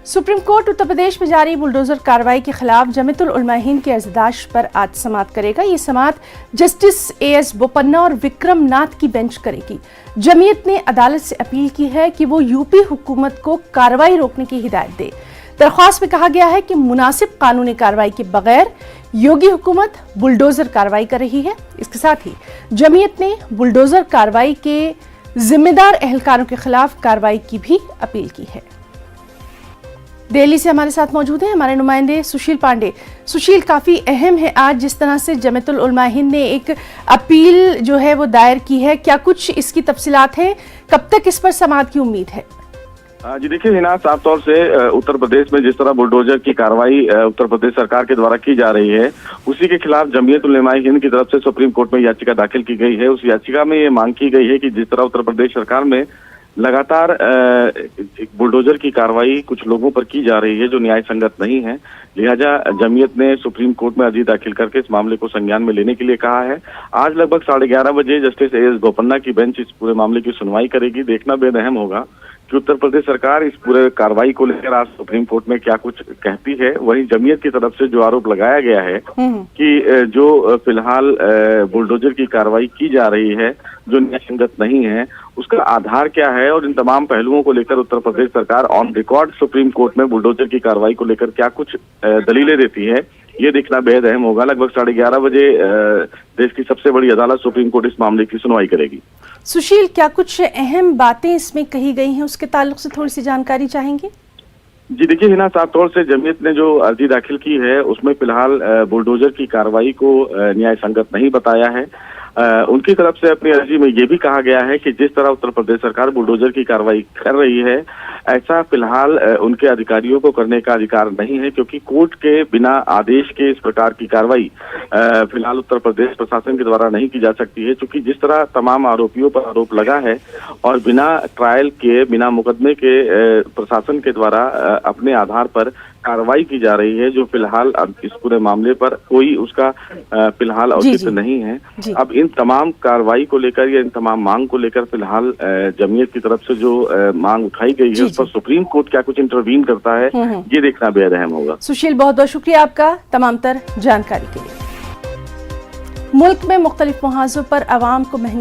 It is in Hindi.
सुप्रीम कोर्ट उत्तर प्रदेश में जारी बुलडोजर कार्रवाई के खिलाफ जमीयतुल उलमा हिंद की अर्जदाश्त पर आज समाअत करेगा। ये समाअत जस्टिस एएस बोपन्ना और विक्रम नाथ की बेंच करेगी। जमीयत ने अदालत से अपील की है कि वो यूपी हुकूमत को कार्रवाई रोकने की हिदायत दे। दरख्वास्त में कहा गया है कि मुनासिब कानूनी कार्रवाई के बगैर योगी हुकूमत बुलडोजर कार्रवाई कर रही है। इसके साथ ही जमीयत ने बुलडोजर कार्रवाई के जिम्मेदार एहलकारों के खिलाफ कार्रवाई की भी अपील की है। दिल्ली से हमारे साथ मौजूद हैं हमारे नुमाइंदे सुशील पांडे। सुशील, काफी अहम है आज जिस तरह से जमीयतुल उलमा हिंद ने एक अपील जो है वो दायर की है, क्या कुछ इसकी तफसीलात हैं, कब तक इस पर समाअत की उम्मीद है? जी देखिए हिना, साफ तौर से उत्तर प्रदेश में जिस तरह बुलडोजर की कार्रवाई उत्तर प्रदेश सरकार के द्वारा की जा रही है, उसी के खिलाफ जमीयत उलमा हिंद की तरफ से सुप्रीम कोर्ट में याचिका दाखिल की गई है। उस याचिका में ये मांग की गई है कि जिस तरह उत्तर प्रदेश सरकार में लगातार बुलडोजर की कार्रवाई कुछ लोगों पर की जा रही है जो न्याय संगत नहीं है, लिहाजा जमीयत ने सुप्रीम कोर्ट में अर्जी दाखिल करके इस मामले को संज्ञान में लेने के लिए कहा है। आज लगभग 11:30 बजे जस्टिस एएस बोपन्ना की बेंच इस पूरे मामले की सुनवाई करेगी। देखना बेहद अहम होगा कि उत्तर प्रदेश सरकार इस पूरे कार्रवाई को लेकर आज सुप्रीम कोर्ट में क्या कुछ कहती है। वहीं जमीयत की तरफ से जो आरोप लगाया गया है कि जो फिलहाल बुलडोजर की कार्रवाई की जा रही है जो न्याय संगत नहीं है, उसका आधार क्या है और इन तमाम पहलुओं को लेकर उत्तर प्रदेश सरकार ऑन रिकॉर्ड सुप्रीम कोर्ट में बुलडोजर की कार्रवाई को लेकर क्या कुछ दलीलें देती है, ये देखना बेहद अहम होगा। लगभग 11:30 बजे देश की सबसे बड़ी अदालत सुप्रीम कोर्ट इस मामले की सुनवाई करेगी। सुशील, क्या कुछ अहम बातें इसमें कही गई हैं, उसके ताल्लुक से थोड़ी सी जानकारी चाहेंगे? जी देखिए हिना, साफ तौर से जमीयत ने जो अर्जी दाखिल की है उसमें फिलहाल बुलडोजर की कार्रवाई को न्याय संगत नहीं बताया है। उनकी तरफ से अपनी अर्जी में ये भी कहा गया है कि जिस तरह उत्तर प्रदेश सरकार बुलडोजर की कार्रवाई कर रही है, ऐसा फिलहाल उनके अधिकारियों को करने का अधिकार नहीं है, क्योंकि कोर्ट के बिना आदेश के इस प्रकार की कार्रवाई फिलहाल उत्तर प्रदेश प्रशासन के द्वारा नहीं की जा सकती है। क्योंकि जिस तरह तमाम आरोपियों पर आरोप लगा है और बिना ट्रायल के, बिना मुकदमे के प्रशासन के द्वारा अपने आधार पर कार्रवाई की जा रही है, जो फिलहाल अब इस पूरे मामले पर कोई उसका फिलहाल औचित्य नहीं है। अब इन तमाम कार्रवाई को लेकर या इन तमाम मांग को लेकर फिलहाल जमीयत की तरफ से जो मांग उठाई गई है उस पर सुप्रीम कोर्ट क्या कुछ इंटरवीन करता है, ये देखना बेहद अहम होगा। सुशील, बहुत बहुत शुक्रिया आपका तमाम तर जानकारी के लिए। मुल्क में मुख्तलिफ मुहावजों पर आवाम को महंगा